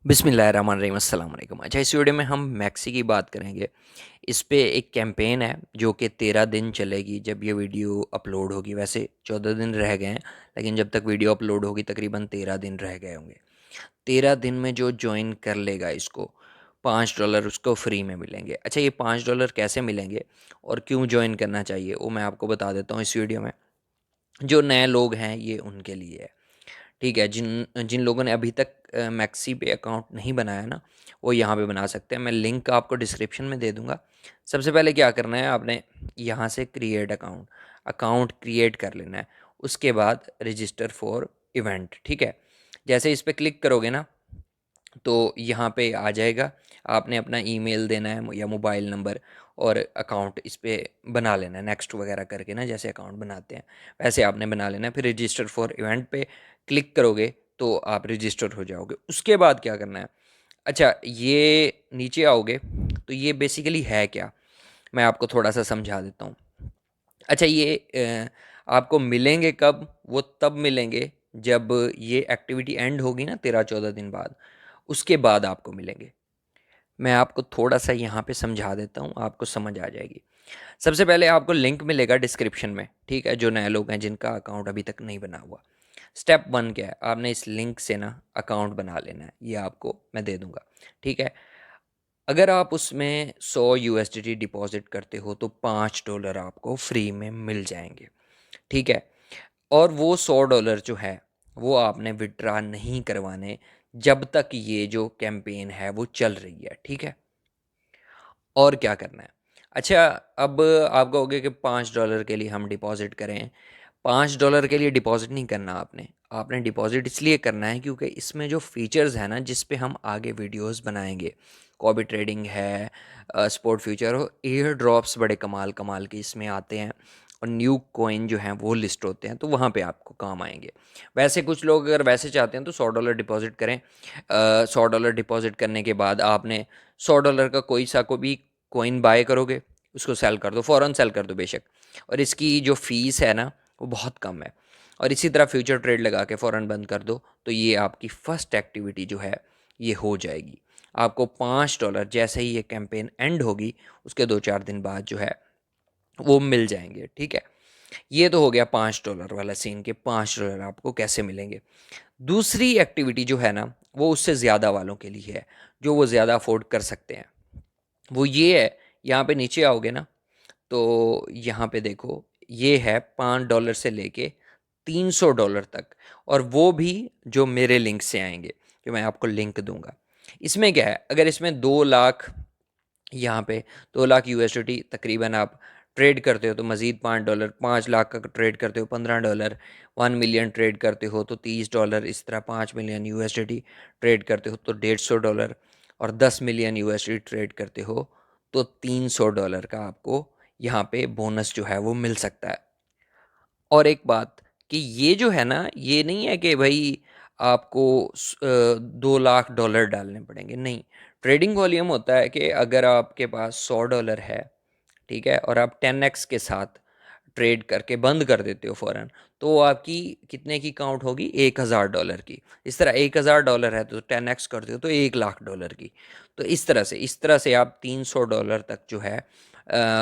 बिस्मिल्लाहिर्रहमानिर्रहीम अस्सलाम वालेकुम। अच्छा, इस वीडियो में हम मैक्सी की बात करेंगे। इस पे एक कैंपेन है जो कि 13 दिन चलेगी जब ये वीडियो अपलोड होगी। वैसे 14 दिन रह गए हैं, लेकिन जब तक वीडियो अपलोड होगी तकरीबन 13 दिन रह गए होंगे। 13 दिन में जो ज्वाइन कर लेगा इसको, $5 उसको फ्री में मिलेंगे। अच्छा, ये $5 कैसे मिलेंगे और क्यों ज्वाइन करना चाहिए वो मैं आपको बता देता हूँ इस वीडियो में। जो नए लोग हैं ये उनके लिए है। ठीक है, जिन जिन लोगों ने अभी तक मैक्सी पे अकाउंट नहीं बनाया ना, वो यहाँ पे बना सकते हैं। मैं लिंक आपको डिस्क्रिप्शन में दे दूँगा। सबसे पहले क्या करना है, आपने यहाँ से क्रिएट अकाउंट अकाउंट क्रिएट कर लेना है। उसके बाद रजिस्टर फॉर इवेंट, ठीक है। जैसे इस पर क्लिक करोगे ना, तो यहाँ पे आ जाएगा। आपने अपना ईमेल देना है या मोबाइल नंबर, और अकाउंट इस पे बना लेना है नेक्स्ट वगैरह करके ना, जैसे अकाउंट बनाते हैं वैसे आपने बना लेना है। फिर रजिस्टर फॉर इवेंट पे क्लिक करोगे तो आप रजिस्टर हो जाओगे। उसके बाद क्या करना है, अच्छा ये नीचे आओगे तो ये बेसिकली है क्या, मैं आपको थोड़ा सा समझा देता हूँ। अच्छा, ये आपको मिलेंगे कब, वो तब मिलेंगे जब ये एक्टिविटी एंड होगी ना 13-14 दिन बाद, उसके बाद आपको मिलेंगे। मैं आपको थोड़ा सा यहाँ पे समझा देता हूँ, आपको समझ आ जाएगी। सबसे पहले आपको लिंक मिलेगा डिस्क्रिप्शन में, ठीक है, जो नए लोग हैं जिनका अकाउंट अभी तक नहीं बना हुआ। स्टेप 1 क्या है, आपने इस लिंक से ना अकाउंट बना लेना है, ये आपको मैं दे दूंगा। ठीक है, अगर आप उसमें 100 USDT डिपॉजिट करते हो तो $5 आपको फ्री में मिल जाएंगे। ठीक है, और वो $100 जो है वो आपने विड्रा नहीं करवाने जब तक ये जो कैंपेन है वो चल रही है। ठीक है, और क्या करना है। अच्छा, अब आप कहोगे कि $5 के लिए हम डिपॉजिट करें। $5 के लिए डिपॉजिट नहीं करना आपने। आपने डिपॉजिट इसलिए करना है क्योंकि इसमें जो फीचर्स है ना, जिस पे हम आगे वीडियोस बनाएंगे, कॉपी ट्रेडिंग है, स्पोर्ट फ्यूचर हो, एयर ड्रॉप्स बड़े कमाल कमाल के इसमें आते हैं, और न्यू कॉइन जो हैं वो लिस्ट होते हैं, तो वहाँ पे आपको काम आएंगे। वैसे कुछ लोग अगर वैसे चाहते हैं तो $100 डिपॉजिट करें। $100 डिपॉजिट करने के बाद आपने $100 का कोई सा को भी कॉइन बाय करोगे, उसको सेल कर दो, फ़ौरन सेल कर दो बेशक। और इसकी जो फ़ीस है ना वो बहुत कम है। और इसी तरह फ्यूचर ट्रेड लगा के फ़ौरन बंद कर दो, तो ये आपकी फ़र्स्ट एक्टिविटी जो है ये हो जाएगी। आपको $5 जैसे ही ये कैंपेन एंड होगी उसके 2-4 दिन बाद जो है वो मिल जाएंगे। ठीक है, ये तो हो गया $5 वाला सीन के $5 आपको कैसे मिलेंगे। दूसरी एक्टिविटी जो है ना वो उससे ज़्यादा वालों के लिए है, जो वो ज़्यादा अफोर्ड कर सकते हैं। वो ये है, यहाँ पे नीचे आओगे ना, तो यहाँ पे देखो ये है $5 से लेके $300 तक, और वो भी जो मेरे लिंक से आएंगे, जो मैं आपको लिंक दूंगा। इसमें क्या है, अगर इसमें 2 लाख, यहाँ पे 2 लाख USDT तकरीबन आप ट्रेड करते हो तो मज़ीद $5, 5 लाख का ट्रेड करते हो $15, 1 मिलियन ट्रेड करते हो तो $30, इस तरह 5 मिलियन USDT ट्रेड करते हो तो $150, और 10 मिलियन USDT ट्रेड करते हो तो $300 का आपको यहाँ पे बोनस जो है वो मिल सकता है। और एक बात कि ये जो है ना, ये नहीं है कि भाई आपको $2 लाख डालने पड़ेंगे, नहीं। ट्रेडिंग वॉल्यूम होता है कि अगर आपके पास $100 है, ठीक है, और आप 10x के साथ ट्रेड करके बंद कर देते हो फ़ौरन, तो वो आपकी कितने की काउंट होगी, $1000 की। इस तरह $1000 है तो 10x करते हो तो $1 लाख की। तो इस तरह से आप $300 तक जो है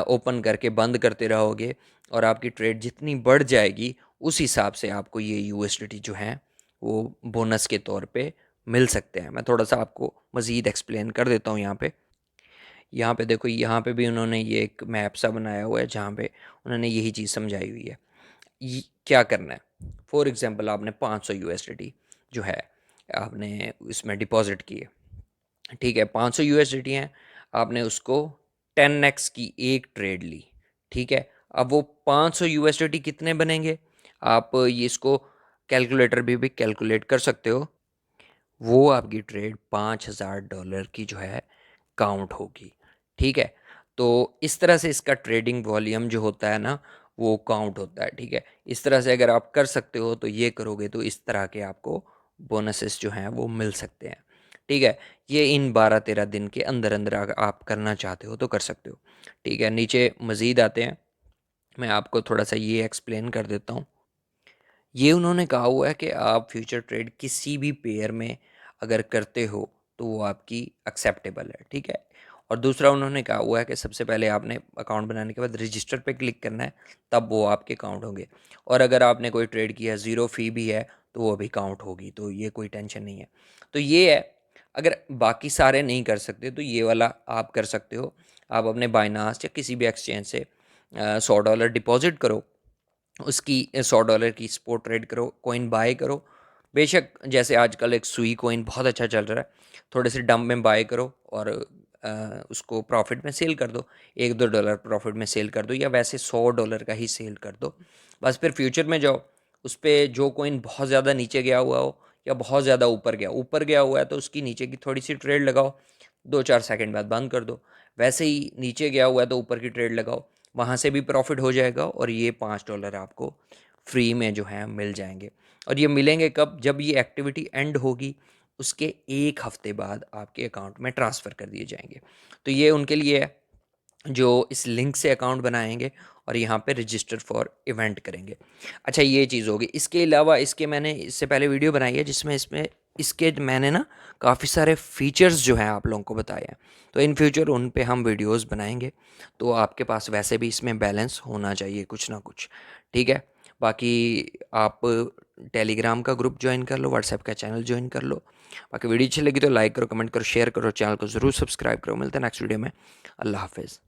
ओपन करके बंद करते रहोगे, और आपकी ट्रेड जितनी बढ़ जाएगी उस हिसाब से आपको ये USDT जो हैं वो बोनस के तौर पे मिल सकते हैं। मैं थोड़ा सा आपको मज़ीद एक्सप्लेन कर देता हूँ यहाँ पे। यहाँ पे देखो, यहाँ पे भी उन्होंने ये एक मैप सा बनाया हुआ है जहाँ पे उन्होंने यही चीज़ समझाई हुई है। क्या करना है, फॉर एग्जांपल आपने 500 USDT जो है आपने इसमें डिपॉजिट किए। ठीक है, 500 USDT हैं, आपने उसको 10x की एक ट्रेड ली। ठीक है, अब वो 500 USDT कितने बनेंगे, आप ये इसको कैलकुलेटर भी कैलकुलेट कर सकते हो। वो आपकी ट्रेड $5000 की जो है काउंट होगी। ठीक है, तो इस तरह से इसका ट्रेडिंग वॉल्यूम जो होता है ना वो काउंट होता है। ठीक है, इस तरह से अगर आप कर सकते हो तो ये करोगे तो इस तरह के आपको बोनसेस जो हैं वो मिल सकते हैं। ठीक है, ये इन 12-13 दिन के अंदर अंदर अगर आप करना चाहते हो तो कर सकते हो। ठीक है, नीचे मज़ीद आते हैं, मैं आपको थोड़ा सा ये एक्सप्लेन कर देता हूँ। ये उन्होंने कहा हुआ है कि आप फ्यूचर ट्रेड किसी भी पेयर में अगर करते हो तो वो आपकी एक्सेप्टेबल है, ठीक है। और दूसरा उन्होंने कहा हुआ है कि सबसे पहले आपने अकाउंट बनाने के बाद रजिस्टर पे क्लिक करना है, तब वो आपके काउंट होंगे। और अगर आपने कोई ट्रेड किया, ज़ीरो फ़ी भी है, तो वो भी काउंट होगी, तो ये कोई टेंशन नहीं है। तो ये है, अगर बाकी सारे नहीं कर सकते तो ये वाला आप कर सकते हो। आप अपने बाइनास या किसी भी एक्सचेंज से $100 डिपॉजिट करो, उसकी $100 की स्पॉट ट्रेड करो, कॉइन बाय करो। बेशक जैसे आजकल एक सुई कॉइन बहुत अच्छा चल रहा है, थोड़े से डंप में बाय करो और उसको प्रॉफिट में सेल कर दो, $1-2 प्रॉफिट में सेल कर दो, या वैसे $100 का ही सेल कर दो। बस फिर फ्यूचर में जाओ, उस पर जो कॉइन बहुत ज़्यादा नीचे गया हुआ हो या बहुत ज़्यादा ऊपर गया हुआ है, तो उसकी नीचे की थोड़ी सी ट्रेड लगाओ, 2-4 सेकंड बाद बंद कर दो। वैसे ही नीचे गया हुआ है तो ऊपर की ट्रेड लगाओ, वहाँ से भी प्रॉफिट हो जाएगा और ये $5 आपको फ्री में जो है मिल जाएंगे। और ये मिलेंगे कब? जब ये एक्टिविटी एंड होगी, उसके 1 हफ्ते बाद आपके अकाउंट में ट्रांसफ़र कर दिए जाएंगे। तो ये उनके लिए है जो इस लिंक से अकाउंट बनाएंगे और यहाँ पे रजिस्टर फॉर इवेंट करेंगे। अच्छा, ये चीज़ होगी। इसके अलावा इसके मैंने इससे पहले वीडियो बनाई है जिसमें इसमें इसके मैंने ना काफ़ी सारे फीचर्स जो हैं आप लोगों को बताए हैं, तो इन फ्यूचर उन पे हम वीडियोस बनाएंगे। तो आपके पास वैसे भी इसमें बैलेंस होना चाहिए कुछ ना कुछ, ठीक है। बाकी आप टेलीग्राम का ग्रुप ज्वाइन कर लो, व्हाट्सएप का चैनल ज्वाइन कर लो। बाकी वीडियो अच्छी लगी तो लाइक करो, कमेंट करो, शेयर करो, चैनल को ज़रूर सब्सक्राइब करो। मिलते हैं नेक्स्ट वीडियो में। अल्लाह हाफिज़।